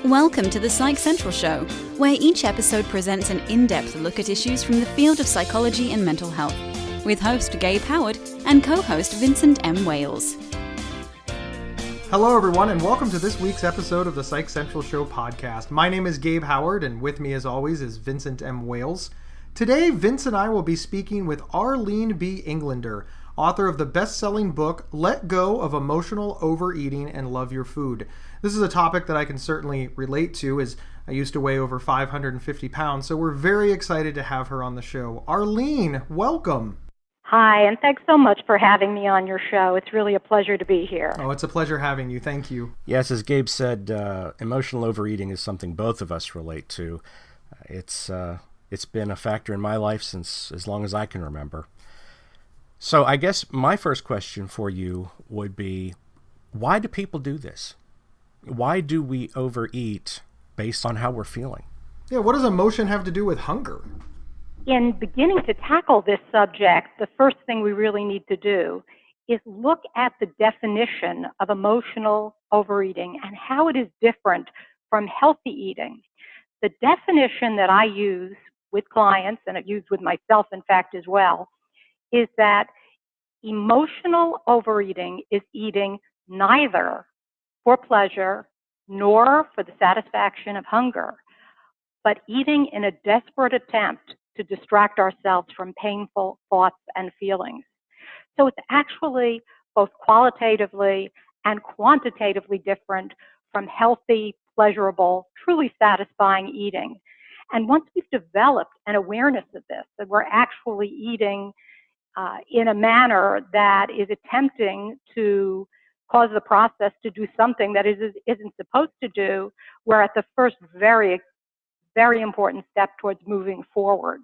Welcome to the Psych Central Show, where each episode presents an in-depth look at issues from the field of psychology and mental health, with host Gabe Howard and co-host Vincent M. Wales. Hello, everyone, and welcome to this week's episode of the Psych Central Show podcast. My name is Gabe Howard, and with me, as always, is Vincent M. Wales. Today, Vince and I will be speaking with Arlene B. Englander, author of the best-selling book, Let Go of Emotional Overeating and Love Your Food. This is a topic that I can certainly relate to, as I used to weigh over 550 pounds, so we're very excited to have her on the show. Arlene, welcome. Hi, and thanks so much for having me on your show. It's really a pleasure to be here. Oh, it's a pleasure having you. Thank you. Yes, as Gabe said, emotional overeating is something both of us relate to. It's been a factor in my life since as long as I can remember. So I guess my first question for you would be, why do people do this? Why do we overeat based on how we're feeling? Yeah, what does emotion have to do with hunger? In beginning to tackle this subject, the first thing we really need to do is look at the definition of emotional overeating and how it is different from healthy eating. The definition that I use with clients, and I've used with myself, in fact, as well, is that emotional overeating is eating neither for pleasure nor for the satisfaction of hunger, but eating in a desperate attempt to distract ourselves from painful thoughts and feelings. So it's actually both qualitatively and quantitatively different from healthy, pleasurable, truly satisfying eating. And once we've developed an awareness of this, that we're actually eating in a manner that is attempting to cause the process to do something that it isn't supposed to do, we're at the first very, very important step towards moving forward.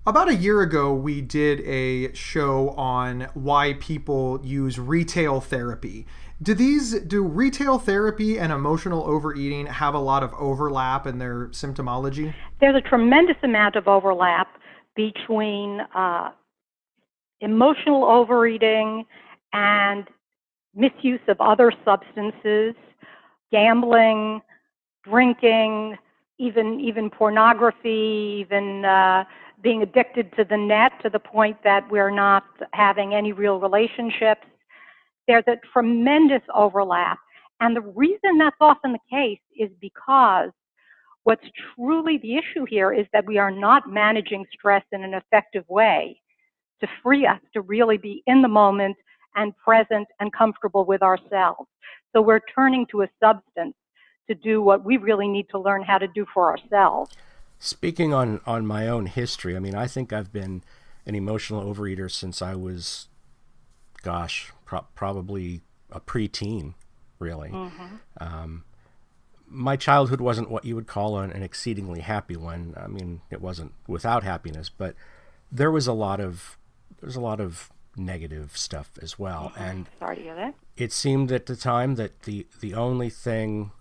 About a year ago, we did a show on why people use retail therapy. Do retail therapy and emotional overeating have a lot of overlap in their symptomology? There's a tremendous amount of overlap between emotional overeating and misuse of other substances, gambling, drinking, even pornography, even being addicted to the net to the point that we're not having any real relationships. There's a tremendous overlap. And the reason that's often the case is because what's truly the issue here is that we are not managing stress in an effective way to free us to really be in the moment and present and comfortable with ourselves. So we're turning to a substance to do what we really need to learn how to do for ourselves. Speaking on my own history, I mean, I think I've been an emotional overeater since I was, probably a preteen, really. Mm-hmm. My childhood wasn't what you would call an exceedingly happy one. I mean, it wasn't without happiness, but there was a lot of negative stuff as well. Mm-hmm. And sorry to hear that. It seemed at the time that the only thing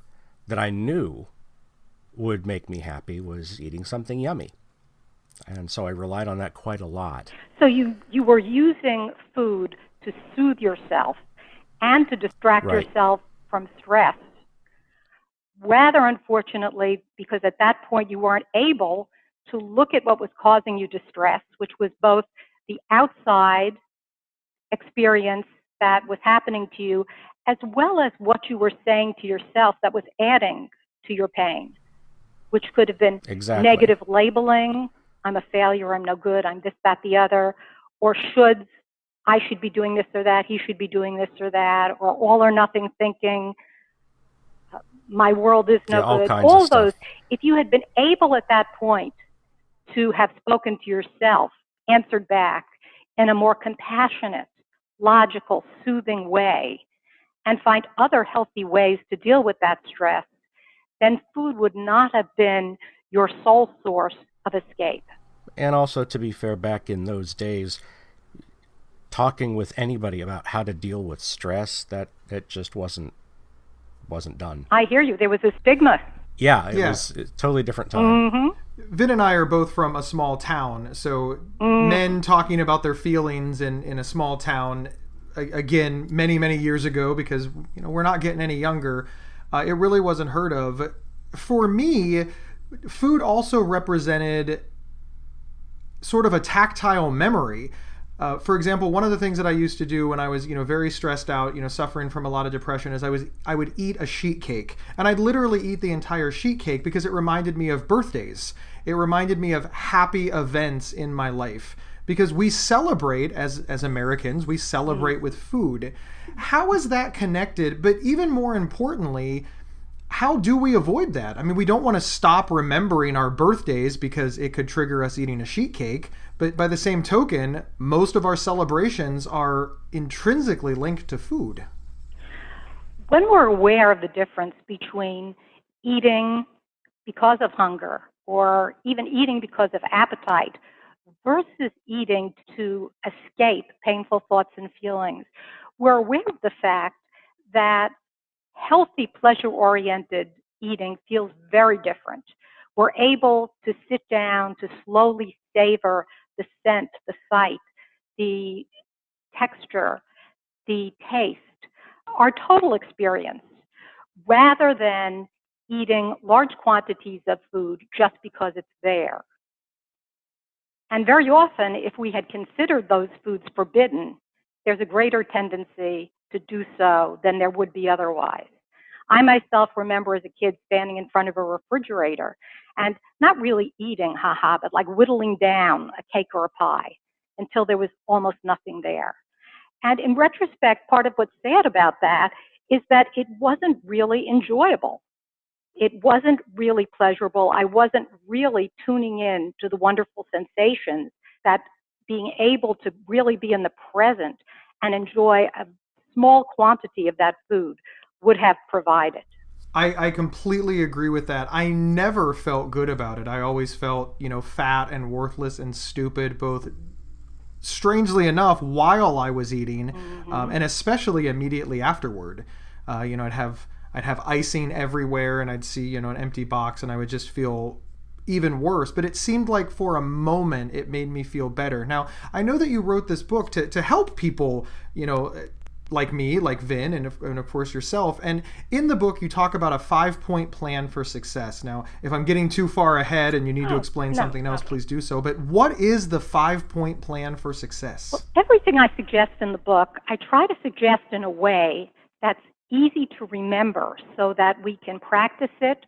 that I knew would make me happy was eating something yummy. And so I relied on that quite a lot. So you were using food to soothe yourself and to distract Right. yourself from stress. Rather, unfortunately, because at that point you weren't able to look at what was causing you distress, which was both the outside experience that was happening to you, as well as what you were saying to yourself that was adding to your pain, which could have been Exactly. negative labeling, I'm a failure, I'm no good, I'm this, that, the other, or shoulds, I should be doing this or that, he should be doing this or that, or all or nothing thinking, my world is no all good. kinds All of stuff. those, if you had been able at that point to have spoken to yourself, answered back in a more compassionate, logical, soothing way, and find other healthy ways to deal with that stress, then food would not have been your sole source of escape. And also, to be fair, back in those days, talking with anybody about how to deal with stress, that just wasn't done. I hear you. There was a stigma. Yeah, it was a totally different time. Mm-hmm. Vin and I are both from a small town, so men talking about their feelings in a small town, again, many, many years ago, because we're not getting any younger, it really wasn't heard of. for me, food also represented sort of a tactile memory. For example, one of the things that I used to do when I was, very stressed out, suffering from a lot of depression, is I would eat a sheet cake, and I'd literally eat the entire sheet cake because it reminded me of birthdays. It reminded me of happy events in my life, because we celebrate as Americans, we celebrate with food. How is that connected? But even more importantly, how do we avoid that? I mean, we don't want to stop remembering our birthdays because it could trigger us eating a sheet cake. But by the same token, most of our celebrations are intrinsically linked to food. When we're aware of the difference between eating because of hunger or even eating because of appetite versus eating to escape painful thoughts and feelings, we're aware of the fact that healthy, pleasure-oriented eating feels very different. We're able to sit down, to slowly savor the scent, the sight, the texture, the taste, our total experience, rather than eating large quantities of food just because it's there. And very often, if we had considered those foods forbidden, there's a greater tendency to do so than there would be otherwise. I myself remember as a kid standing in front of a refrigerator and not really eating, but like whittling down a cake or a pie until there was almost nothing there. And in retrospect, part of what's sad about that is that it wasn't really enjoyable. It wasn't really pleasurable. I wasn't really tuning in to the wonderful sensations that being able to really be in the present and enjoy a small quantity of that food would have provided. I completely agree with that. I never felt good about it. I always felt, fat and worthless and stupid, both strangely enough while I was eating, and especially immediately afterward. I'd have icing everywhere, and I'd see, an empty box, and I would just feel even worse. But it seemed like for a moment it made me feel better. Now, I know that you wrote this book to help people, like me, like Vin, and of course yourself. And in the book, you talk about a 5-point plan for success. Now, if I'm getting too far ahead and you need to explain something else, please do so. But what is the 5-point plan for success? Well, everything I suggest in the book, I try to suggest in a way that's easy to remember so that we can practice it.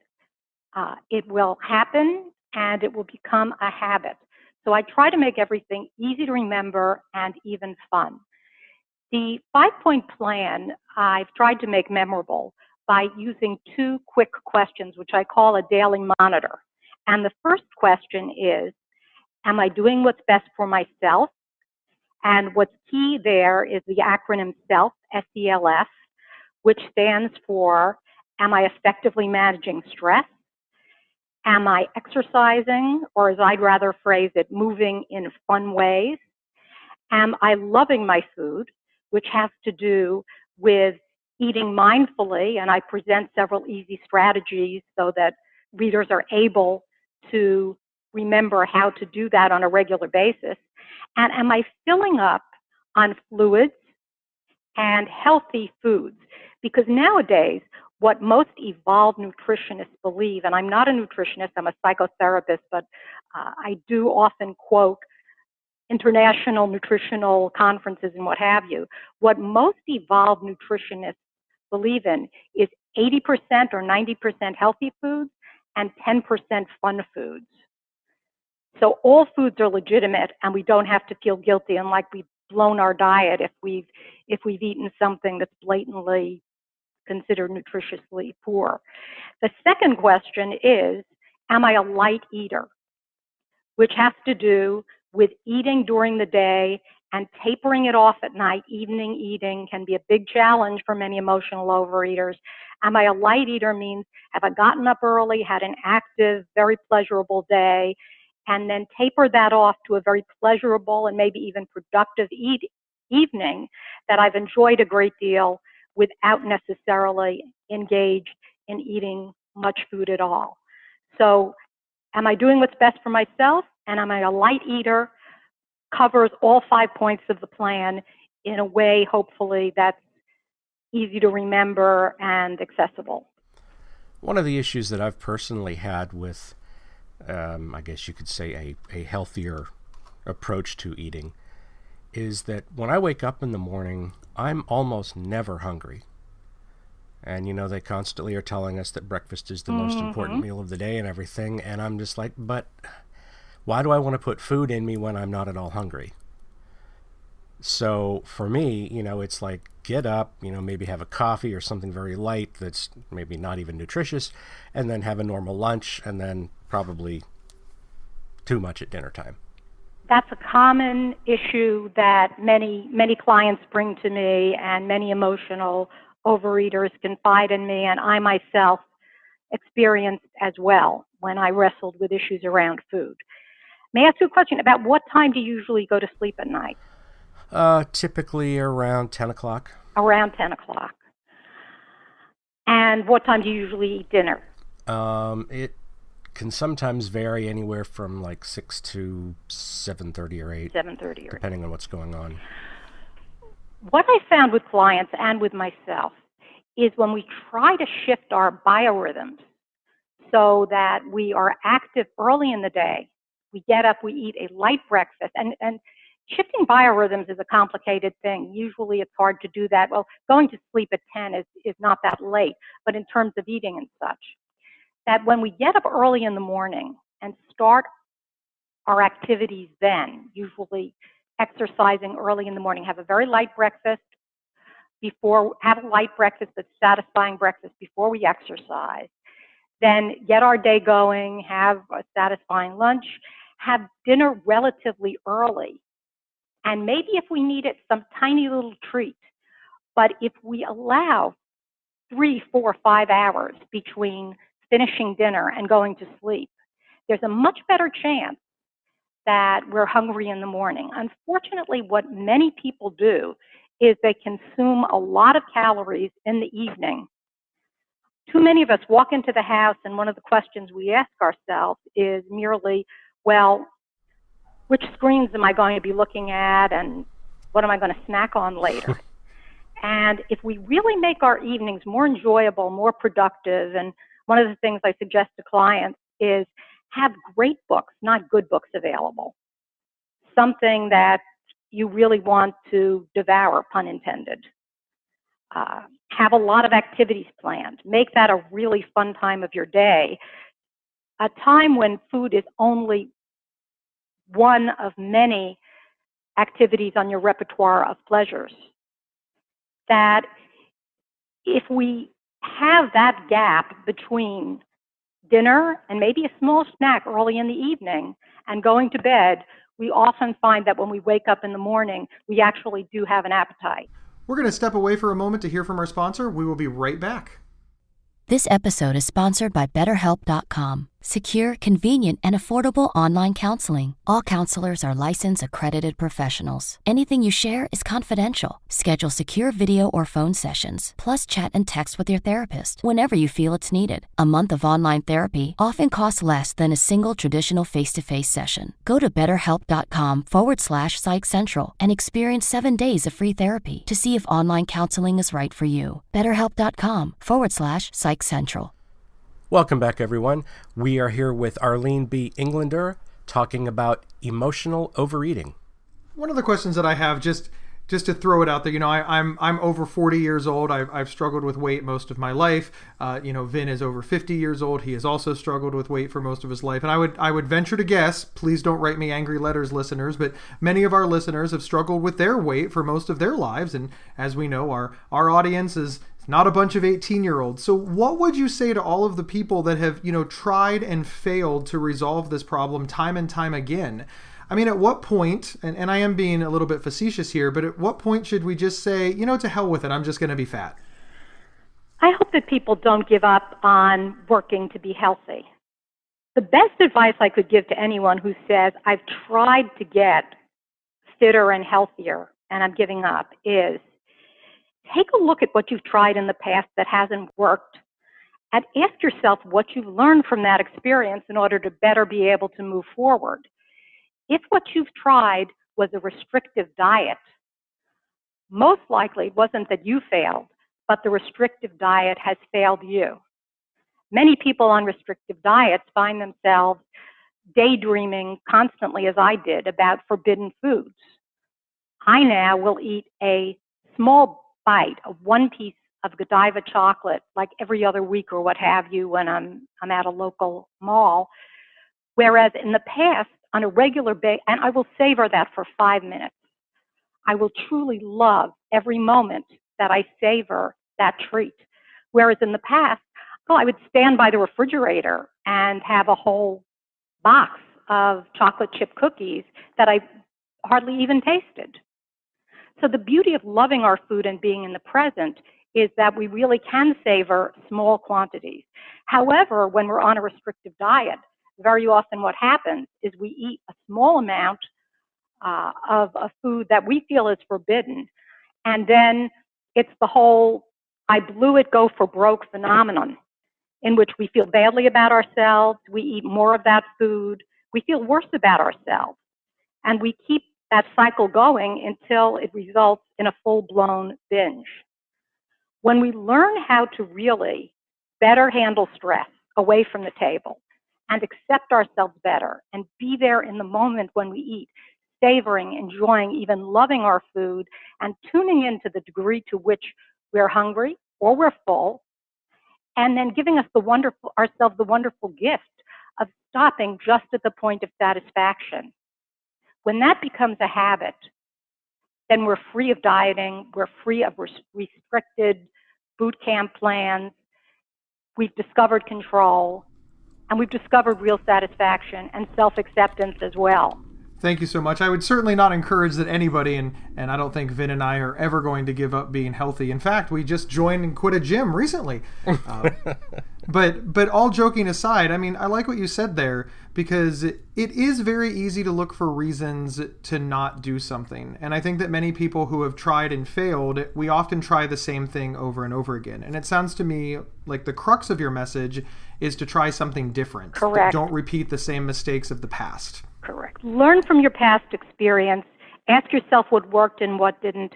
It will happen and it will become a habit. So I try to make everything easy to remember and even fun. The 5-point plan I've tried to make memorable by using 2 quick questions, which I call a daily monitor. And the first question is, am I doing what's best for myself? And what's key there is the acronym SELF, S-E-L-F, which stands for, am I effectively managing stress? Am I exercising, or as I'd rather phrase it, moving in fun ways? Am I loving my food, which has to do with eating mindfully, and I present several easy strategies so that readers are able to remember how to do that on a regular basis. And am I filling up on fluids and healthy foods? Because nowadays, what most evolved nutritionists believe, and I'm not a nutritionist, I'm a psychotherapist, but I do often quote international nutritional conferences and what have you. What most evolved nutritionists believe in is 80% or 90% healthy foods and 10% fun foods. So all foods are legitimate, and we don't have to feel guilty and like we've blown our diet if we've eaten something that's blatantly considered nutritiously poor. The second question is, am I a light eater? Which has to do with eating during the day and tapering it off at night. Evening eating can be a big challenge for many emotional overeaters. Am I a light eater means, have I gotten up early, had an active, very pleasurable day, and then tapered that off to a very pleasurable and maybe even productive evening that I've enjoyed a great deal without necessarily engaged in eating much food at all. So am I doing what's best for myself? And am I a light eater? Covers all 5 points of the plan in a way, hopefully, that's easy to remember and accessible. One of the issues that I've personally had with, I guess you could say, a healthier approach to eating is that when I wake up in the morning, I'm almost never hungry. And, they constantly are telling us that breakfast is the most important meal of the day and everything. And I'm just like, but why do I want to put food in me when I'm not at all hungry? So for me, it's like get up, maybe have a coffee or something very light that's maybe not even nutritious, and then have a normal lunch, and then probably too much at dinner time. That's a common issue that many clients bring to me, and many emotional overeaters confide in me, and I myself experienced as well when I wrestled with issues around food. May I ask you a question about what time do you usually go to sleep at night? Typically around 10 o'clock. Around 10 o'clock. And what time do you usually eat dinner? It can sometimes vary anywhere from like 6 to 7:30 or 8. 7:30 or 8. Depending on what's going on. What I found with clients and with myself is when we try to shift our biorhythms so that we are active early in the day, we get up, we eat a light breakfast, and shifting biorhythms is a complicated thing. Usually it's hard to do that. Well, going to sleep at 10 is not that late, but in terms of eating and such, that when we get up early in the morning and start our activities then, usually exercising early in the morning, have a very light breakfast have a light breakfast, but satisfying breakfast before we exercise, then get our day going, have a satisfying lunch, have dinner relatively early, and maybe if we need it, some tiny little treat. But if we allow 3, 4, 5 hours between finishing dinner and going to sleep, there's a much better chance that we're hungry in the morning. Unfortunately, what many people do is they consume a lot of calories in the evening. Too many of us walk into the house, and one of the questions we ask ourselves is merely, well, which screens am I going to be looking at, and what am I going to snack on later? And if we really make our evenings more enjoyable, more productive, and one of the things I suggest to clients is have great books, not good books available. Something that you really want to devour, pun intended. Have a lot of activities planned. Make that a really fun time of your day. A time when food is only one of many activities on your repertoire of pleasures. That if we have that gap between dinner and maybe a small snack early in the evening and going to bed, we often find that when we wake up in the morning, we actually do have an appetite. We're going to step away for a moment to hear from our sponsor. We will be right back. This episode is sponsored by BetterHelp.com. Secure, convenient, and affordable online counseling. All counselors are licensed, accredited professionals. Anything you share is confidential. Schedule secure video or phone sessions, plus chat and text with your therapist whenever you feel it's needed. A month of online therapy often costs less than a single traditional face-to-face session. Go to BetterHelp.com/Psych Central and experience 7 days of free therapy to see if online counseling is right for you. BetterHelp.com/Psych Central. Welcome back, everyone. We are here with Arlene B. Englander talking about emotional overeating. One of the questions that I have, just to throw it out there, I'm over 40 years old. I've struggled with weight most of my life. Vin is over 50 years old. He has also struggled with weight for most of his life. And I would venture to guess, please don't write me angry letters, listeners, but many of our listeners have struggled with their weight for most of their lives. And as we know, our audience is not a bunch of 18-year-olds. So what would you say to all of the people that have, tried and failed to resolve this problem time and time again? I mean, at what point, and I am being a little bit facetious here, but at what point should we just say, to hell with it, I'm just going to be fat? I hope that people don't give up on working to be healthy. The best advice I could give to anyone who says, I've tried to get fitter and healthier and I'm giving up is, take a look at what you've tried in the past that hasn't worked and ask yourself what you've learned from that experience in order to better be able to move forward. If what you've tried was a restrictive diet, most likely it wasn't that you failed, but the restrictive diet has failed you. Many people on restrictive diets find themselves daydreaming constantly, as I did, about forbidden foods. I now will eat a small bite of one piece of Godiva chocolate like every other week or what have you when I'm at a local mall, whereas in the past, on a regular basis, and I will savor that for 5 minutes. I will truly love every moment that I savor that treat. Whereas in the past, I would stand by the refrigerator and have a whole box of chocolate chip cookies that I hardly even tasted. So the beauty of loving our food and being in the present is that we really can savor small quantities. However, when we're on a restrictive diet, very often what happens is we eat a small amount of a food that we feel is forbidden, and then it's the whole I blew it, go for broke phenomenon, in which we feel badly about ourselves, we eat more of that food, we feel worse about ourselves, and we keep that cycle going until it results in a full-blown binge. When we learn how to really better handle stress away from the table and accept ourselves better and be there in the moment when we eat, savoring, enjoying, even loving our food, and tuning into the degree to which we're hungry or we're full, and then giving us ourselves the wonderful gift of stopping just at the point of satisfaction. When that becomes a habit, then we're free of dieting, we're free of restricted boot camp plans, we've discovered control, and we've discovered real satisfaction and self-acceptance as well. Thank you so much. I would certainly not encourage that anybody, and I don't think Vin and I are ever going to give up being healthy. In fact, we just joined and quit a gym recently. But all joking aside, I mean, I like what you said there, because it is very easy to look for reasons to not do something. And I think that many people who have tried and failed, we often try the same thing over and over again. And it sounds to me like the crux of your message is to try something different. Correct. Don't repeat the same mistakes of the past. Correct. Learn from your past experience. Ask yourself what worked and what didn't.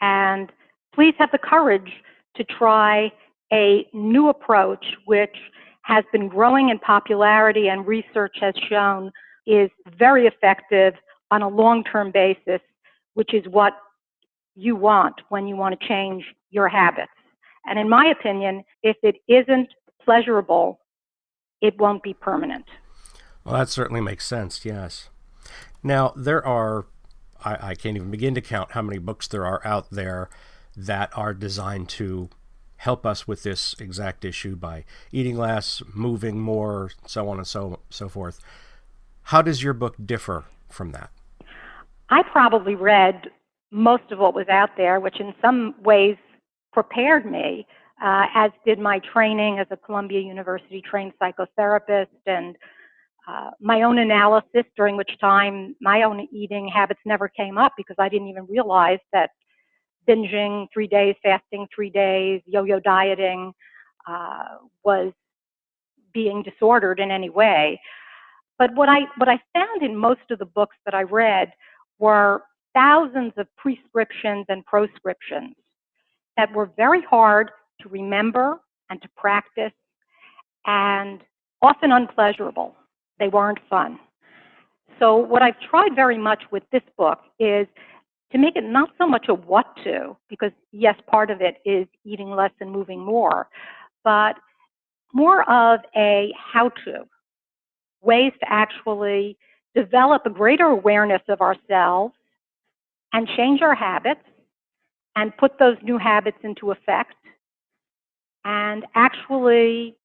And please have the courage to try a new approach, which has been growing in popularity and research has shown is very effective on a long-term basis, which is what you want when you want to change your habits. And in my opinion, if it isn't pleasurable, it won't be permanent. Well, that certainly makes sense, yes. Now, there are, I can't even begin to count how many books there are out there that are designed to help us with this exact issue by eating less, moving more, so on and so forth. How does your book differ from that? I probably read most of what was out there, which in some ways prepared me, as did my training as a Columbia University trained psychotherapist and my own analysis, during which time my own eating habits never came up because I didn't even realize that binging 3 days, fasting 3 days, yo-yo dieting was being disordered in any way. But what I found in most of the books that I read were thousands of prescriptions and proscriptions that were very hard to remember and to practice and often unpleasurable. They weren't fun. So what I've tried very much with this book is to make it not so much a what to, because yes, part of it is eating less and moving more, but more of a how to, ways to actually develop a greater awareness of ourselves and change our habits and put those new habits into effect and actually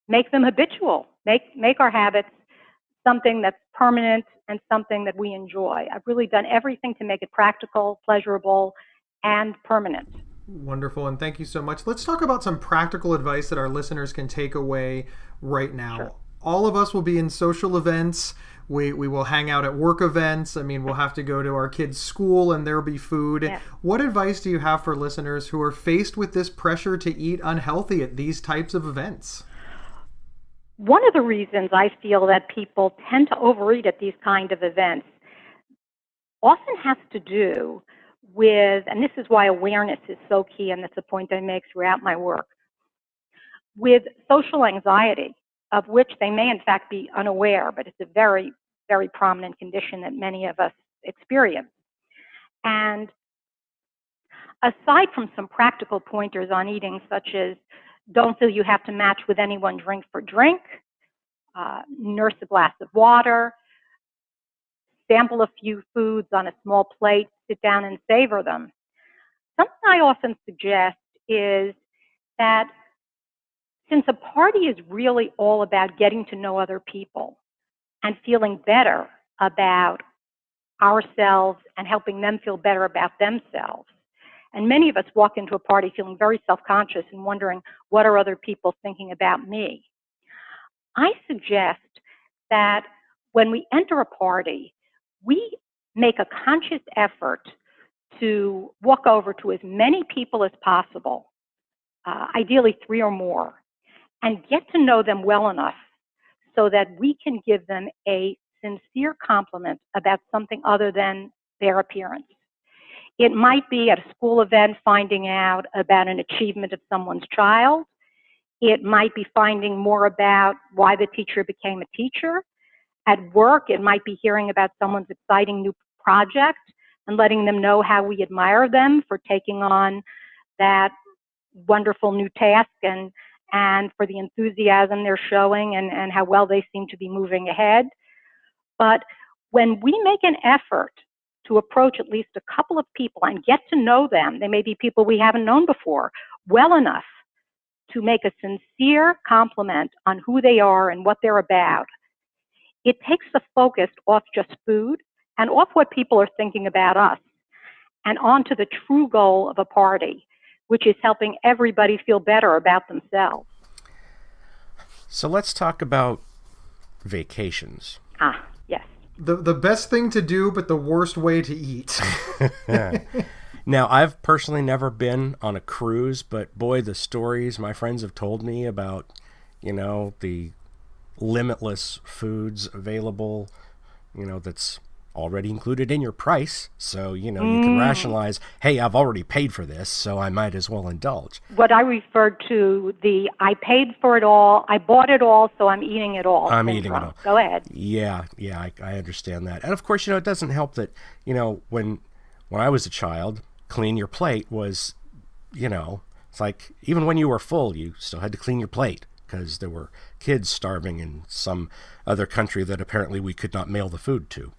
make them habitual, make our habits something that's permanent and something that we enjoy. I've really done everything to make it practical, pleasurable, and permanent. Wonderful, and thank you so much. Let's talk about some practical advice that our listeners can take away right now. Sure. All of us will be in social events. We will hang out at work events. I mean, we'll have to go to our kids' school and there'll be food. Yeah. What advice do you have for listeners who are faced with this pressure to eat unhealthy at these types of events? One of the reasons I feel that people tend to overeat at these kind of events often has to do with, and this is why awareness is so key, and that's a point I make throughout my work, with social anxiety, of which they may in fact be unaware, but it's a very, very prominent condition that many of us experience. And aside from some practical pointers on eating, such as don't feel you have to match with anyone drink for drink, nurse a glass of water, sample a few foods on a small plate, sit down and savor them. Something I often suggest is that since a party is really all about getting to know other people and feeling better about ourselves and helping them feel better about themselves, and many of us walk into a party feeling very self-conscious and wondering, what are other people thinking about me? I suggest that when we enter a party, we make a conscious effort to walk over to as many people as possible, ideally 3 or more, and get to know them well enough so that we can give them a sincere compliment about something other than their appearance. It might be at a school event finding out about an achievement of someone's child. It might be finding more about why the teacher became a teacher. At work, it might be hearing about someone's exciting new project and letting them know how we admire them for taking on that wonderful new task and for the enthusiasm they're showing and how well they seem to be moving ahead. But when we make an effort to approach at least a couple of people and get to know them, they may be people we haven't known before, well enough to make a sincere compliment on who they are and what they're about, it takes the focus off just food and off what people are thinking about us and onto the true goal of a party, which is helping everybody feel better about themselves. So let's talk about vacations. Yes. The best thing to do, but the worst way to eat. Now, I've personally never been on a cruise, but boy, the stories my friends have told me about, the limitless foods available, that's already included in your price. So, you can rationalize, hey, I've already paid for this, so I might as well indulge. What I referred to, I paid for it all, I bought it all, so I'm eating it all. I'm eating it all. Go ahead. Yeah, I understand that. And of course, it doesn't help that, when I was a child, clean your plate was, it's like even when you were full, you still had to clean your plate because there were kids starving in some other country that apparently we could not mail the food to.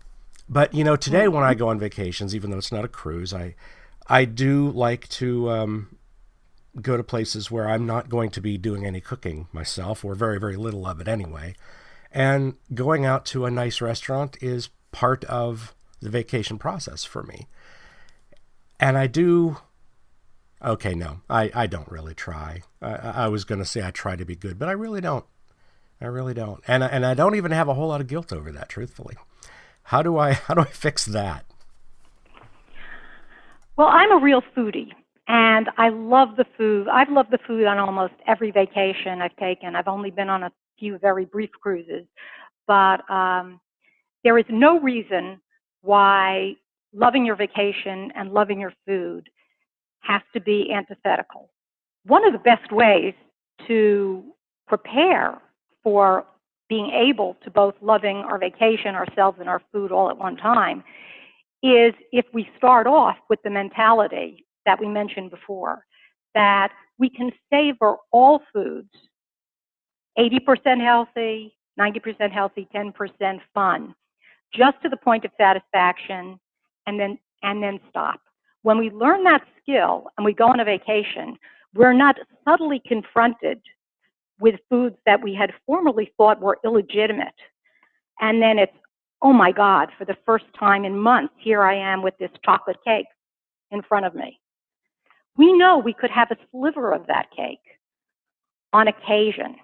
But, today when I go on vacations, even though it's not a cruise, I do like to go to places where I'm not going to be doing any cooking myself, or very, very little of it anyway. And going out to a nice restaurant is part of the vacation process for me. And I do... Okay, no, I don't really try. I was going to say I try to be good, but I really don't. And I don't even have a whole lot of guilt over that, truthfully. How do I fix that? Well, I'm a real foodie, and I love the food. I've loved the food on almost every vacation I've taken. I've only been on a few very brief cruises, but there is no reason why loving your vacation and loving your food has to be antithetical. One of the best ways to prepare for being able to both loving our vacation, ourselves, and our food all at one time is if we start off with the mentality that we mentioned before, that we can savor all foods, 80% healthy, 90% healthy, 10% fun, just to the point of satisfaction, and then stop. When we learn that skill and we go on a vacation, we're not subtly confronted with foods that we had formerly thought were illegitimate. And then it's, oh my God, for the first time in months, here I am with this chocolate cake in front of me. We know we could have a sliver of that cake on occasion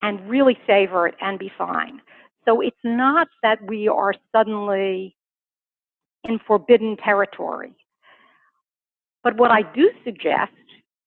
and really savor it and be fine. So it's not that we are suddenly in forbidden territory. But what I do suggest,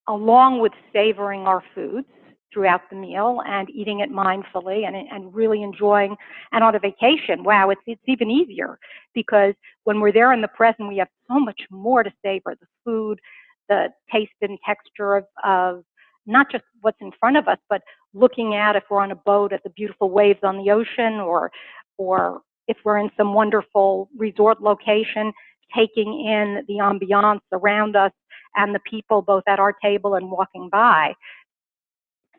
along with savoring our foods throughout the meal and eating it mindfully and really enjoying, and on a vacation, wow, it's even easier because when we're there in the present, we have so much more to savor: the food, the taste and texture of not just what's in front of us, but looking at, if we're on a boat, at the beautiful waves on the ocean, or if we're in some wonderful resort location, taking in the ambiance around us and the people both at our table and walking by.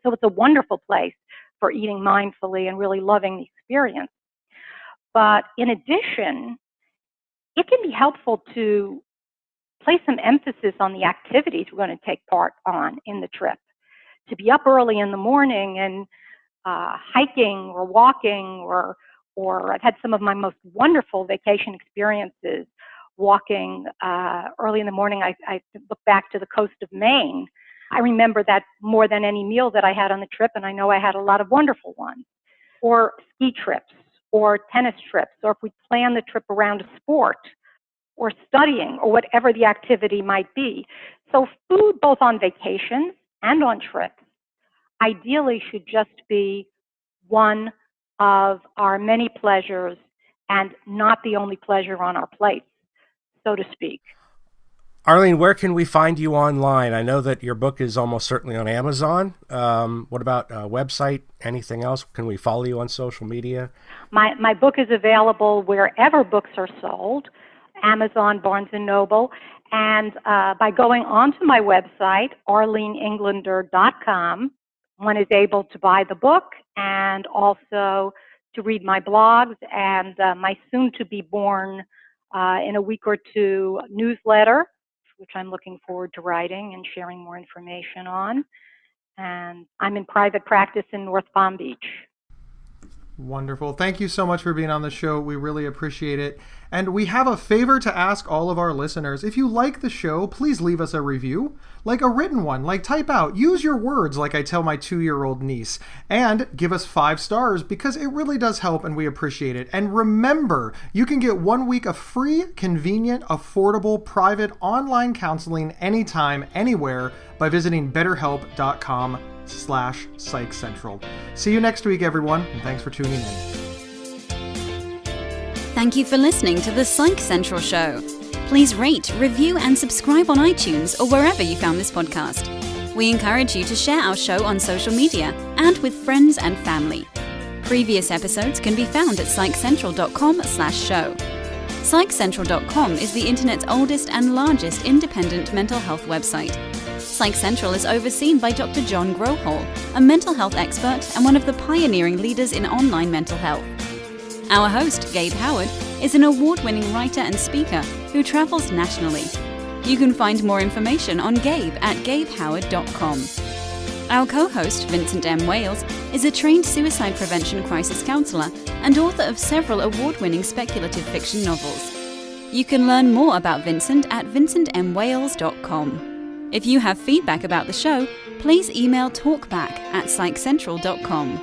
So it's a wonderful place for eating mindfully and really loving the experience. But in addition, it can be helpful to place some emphasis on the activities we're going to take part on in the trip. To be up early in the morning and hiking or walking, or I've had some of my most wonderful vacation experiences walking early in the morning. I look back to the coast of Maine. I remember that more than any meal that I had on the trip, and I know I had a lot of wonderful ones. Or ski trips, or tennis trips, or if we plan the trip around a sport, or studying, or whatever the activity might be. So food, both on vacations and on trips, ideally should just be one of our many pleasures and not the only pleasure on our plates, so to speak. Arlene, where can we find you online? I know that your book is almost certainly on Amazon. What about a website? Anything else? Can we follow you on social media? My book is available wherever books are sold, Amazon, Barnes & Noble, and by going onto my website, arleneenglander.com, one is able to buy the book and also to read my blogs and my soon-to-be-born, in a week or two, newsletter, which I'm looking forward to writing and sharing more information on. And I'm in private practice in North Palm Beach. Wonderful. Thank you so much for being on the show. We really appreciate it. And we have a favor to ask all of our listeners. If you like the show, please leave us a review, like a written one, like type out, use your words like I tell my 2-year-old niece, and give us 5 stars because it really does help and we appreciate it. And remember, you can get 1 week of free, convenient, affordable, private online counseling anytime, anywhere by visiting betterhelp.com/psychcentral. See you next week, everyone, and thanks for tuning in. Thank you for listening to the Psych Central Show. Please rate, review, and subscribe on iTunes or wherever you found this podcast. We encourage you to share our show on social media and with friends and family. Previous episodes can be found at psychcentral.com/show. Psychcentral.com is the internet's oldest and largest independent mental health website. Psych Central is overseen by Dr. John Grohol, a mental health expert and one of the pioneering leaders in online mental health. Our host, Gabe Howard, is an award-winning writer and speaker who travels nationally. You can find more information on Gabe at gabehoward.com. Our co-host, Vincent M. Wales, is a trained suicide prevention crisis counselor and author of several award-winning speculative fiction novels. You can learn more about Vincent at vincentmwales.com. If you have feedback about the show, please email talkback@psychcentral.com.